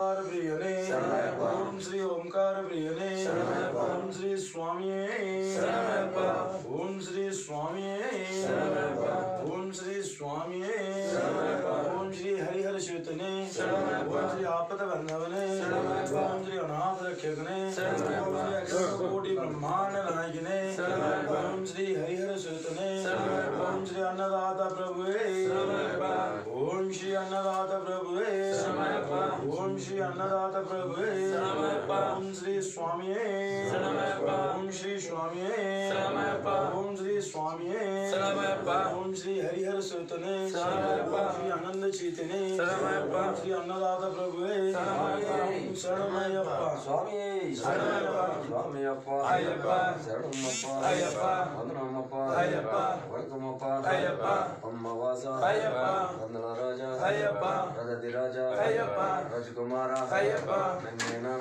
प्रियने ओम श्री ओंकार प्रियने ओम श्री स्वामी ओम श्री स्वामी ओम श्री स्वामी ओम श्री हरिहर चेतने ओम श्री आपद बंधवने ओम श्री अनाथ रक्षकने ओम श्री अखिल कोटि ब्रह्मांड नायकने ओम श्री हरिहर चेतने ओम श्री अन्नदाता प्रभुवे ओम श्री अन्नदाता प्रभुवे ओम श्री अन्नदाता प्रभुवे ओम श्री स्वामी ओम श्री स्वामी ओम श्री स्वामी ओम श्री हरिहर सुतने ओम श्री आनंद चेतने ओम श्री अन्नदाता प्रभुवे शरणमयप्पा स्वामी स्वामीयप्पा शरणमप्पा वंदनमप्पा वरकमप्पा अम्मवास वंदनराजा रजधिराजा राजकुमार नन्नेना